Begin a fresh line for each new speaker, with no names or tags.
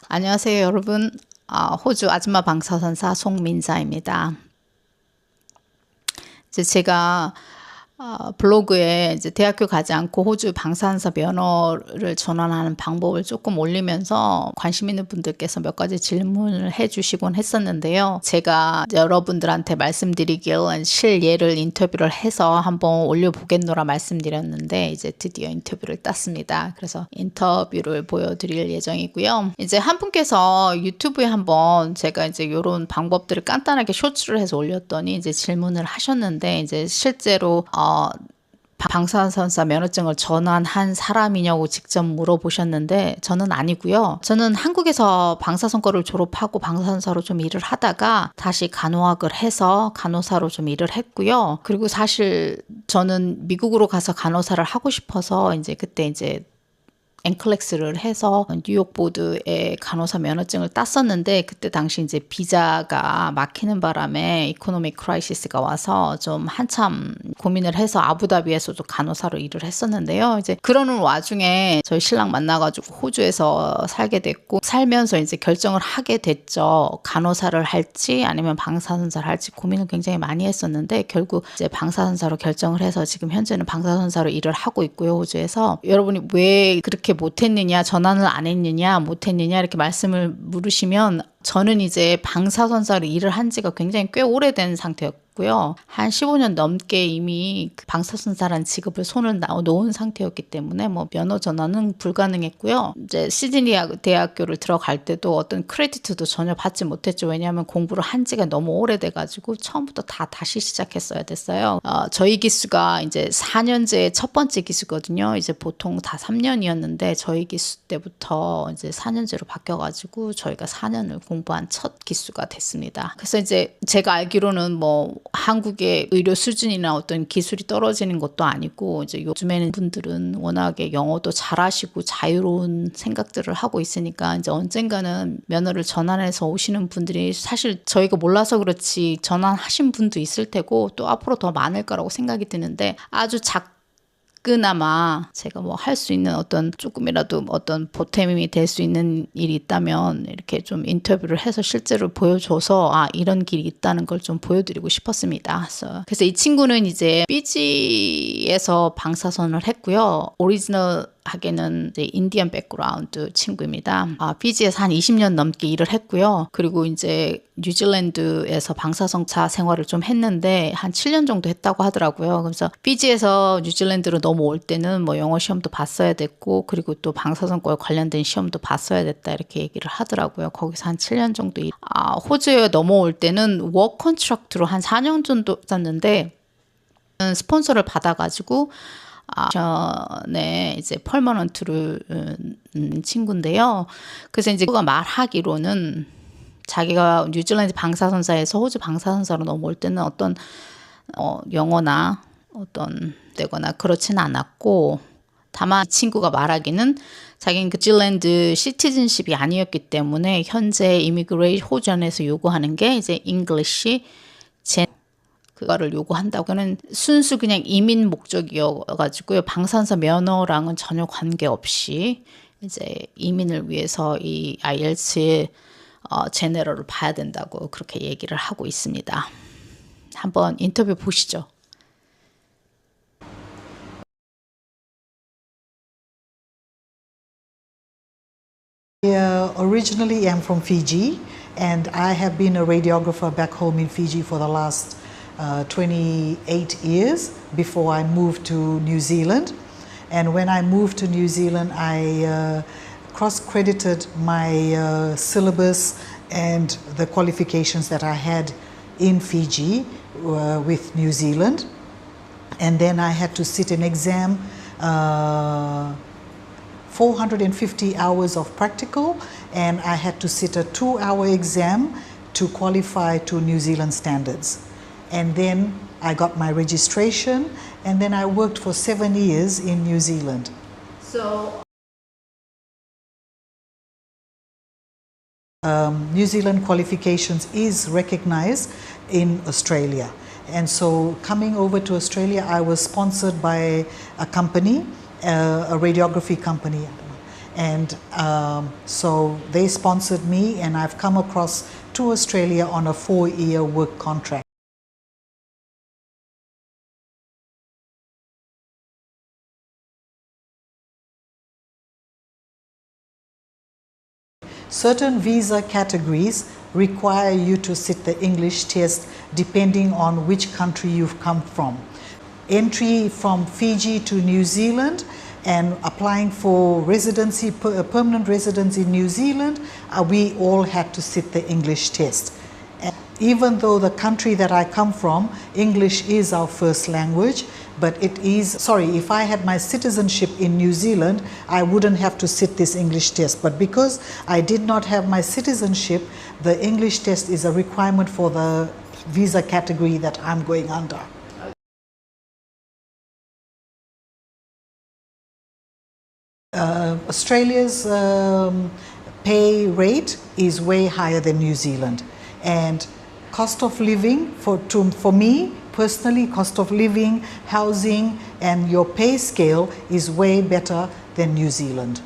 안녕하세요, 여러분. 호주 아줌마 방사선사 송민자입니다. 이제 제가 블로그에 이제 대학교 가지 않고 호주 방사선사 면허를 전환하는 방법을 조금 올리면서 관심 있는 분들께서 몇 가지 질문을 해주시곤 했었는데요. 제가 여러분들한테 말씀드리길 실예를 인터뷰를 해서 한번 올려보겠노라 말씀드렸는데 이제 드디어 인터뷰를 땄습니다. 그래서 인터뷰를 보여드릴 예정이고요. 이제 한 분께서 유튜브에 한번 제가 이제 이런 방법들을 간단하게 쇼츠를 해서 올렸더니 이제 질문을 하셨는데 이제 실제로 방사선사 면허증을 전환한 사람이냐고 직접 물어보셨는데 저는 아니고요. 저는 한국에서 방사선거를 졸업하고 방사선사로 좀 일을 하다가 다시 간호학을 해서 간호사로 좀 일을 했고요. 그리고 사실 저는 미국으로 가서 간호사를 하고 싶어서 이제 그때 이제 앵클렉스를 해서 뉴욕 보드에 간호사 면허증을 땄었는데 그때 당시 이제 비자가 막히는 바람에 이코노믹 크라이시스가 와서 좀 한참 고민을 해서 아부다비에서도 간호사로 일을 했었는데요. 이제 그러는 와중에 저희 신랑 만나가지고 호주에서 살게 됐고 살면서 이제 결정을 하게 됐죠. 간호사를 할지 아니면 방사선사를 할지 고민을 굉장히 많이 했었는데 결국 이제 방사선사로 결정을 해서 지금 현재는 방사선사로 일을 하고 있고요. 호주에서 여러분이 왜 그렇게 못했느냐, 전환을 안 했느냐, 못했느냐 이렇게 말씀을 물으시면 저는 이제 방사선사로 일을 한 지가 굉장히 꽤 오래된 상태였고요. 한 15년 넘게 이미 방사선사라는 직업을 손을 놓은 상태였기 때문에 뭐 면허 전환은 불가능했고요. 이제 시드니 대학교를 들어갈 때도 어떤 크레디트도 전혀 받지 못했죠. 왜냐하면 공부를 한 지가 너무 오래돼가지고 처음부터 다시 시작했어야 됐어요. 저희 기수가 이제 4년제 첫 번째 기수거든요. 이제 보통 다 3년이었는데 저희 기수 때부터 이제 4년제로 바뀌어가지고 저희가 4년을 공부한 첫 기수가 됐습니다. 그래서 이제 제가 알기로는 뭐 한국의 의료 수준이나 어떤 기술이 떨어지는 것도 아니고 이제 요즘에는 분들은 워낙에 영어도 잘하시고 자유로운 생각들을 하고 있으니까 이제 언젠가는 면허를 전환해서 오시는 분들이 사실 저희가 몰라서 그렇지 전환하신 분도 있을 테고 또 앞으로 더 많을 거라고 생각이 드는데 아주 그나마 제가 뭐 할 수 있는 어떤 조금이라도 어떤 보탬이 될 수 있는 일이 있다면 이렇게 좀 인터뷰를 해서 실제로 보여줘서 이런 길이 있다는 걸 좀 보여드리고 싶었습니다. 그래서 이 친구는 이제 피지에서 방사선을 했고요. 오리지널 하게는 이제 인디언 백그라운드 친구입니다. 피지에서 한 20년 넘게 일을 했고요. 그리고 이제 뉴질랜드에서 방사선사 생활을 좀 했는데 한 7년 정도 했다고 하더라고요. 그래서 피지에서 뉴질랜드로 넘어올 때는 뭐 영어 시험도 봤어야 됐고 그리고 또 방사선과 관련된 시험도 봤어야 됐다 이렇게 얘기를 하더라고요. 거기서 한 7년 정도 호주에 넘어올 때는 워크 컨트랙트로 한 4년 정도 썼는데 스폰서를 받아가지고 전에 이제 퍼머넌트를 친구인데요. 그래서 이제 그가 말하기로는 자기가 뉴질랜드 방사선사에서 호주 방사선사로 넘어올 때는 어떤 영어나 어떤 되거나 그렇지는 않았고 다만 친구가 말하기는 자기는 그 뉴질랜드 시티즌십이 아니었기 때문에 현재 호주안에서 요구하는 게 이제 잉글리시 그거를 요구한다고는 순수 그냥 이민 목적이어가지고요. 방사선사 면허랑은 전혀 관계없이 이제 이민을 위해서 이 IELTS 제너럴을 봐야 된다고 그렇게 얘기를 하고 있습니다. 한번 인터뷰 보시죠.
Originally am from Fiji, and I have been a radiographer back home in Fiji for the last 28 years before I moved to New Zealand. And when I moved to New Zealand, I cross-credited my syllabus and the qualifications that I had in Fiji with New Zealand. And then I had to sit an exam, 450 hours of practical, and I had to sit a 2-hour exam to qualify to New Zealand standards. And then I got my registration, and then I worked for 7 years in New Zealand. New Zealand qualifications is recognized in Australia. And so coming over to Australia, I was sponsored by a company, a radiography company. And so they sponsored me, and I've come across to Australia on a 4-year work contract. Certain visa categories require you to sit the English test depending on which country you've come from. Entry from Fiji to New Zealand and applying for residency, permanent residence in New Zealand, we all had to sit the English test. And even though the country that I come from, English is our first language, but it is, if I had my citizenship in New Zealand, I wouldn't have to sit this English test. But because I did not have my citizenship, the English test is a requirement for the visa category that I'm going under. Australia's pay rate is way higher than New Zealand, and cost of living for me personally, cost of living, housing, and your pay scale is way better than New Zealand.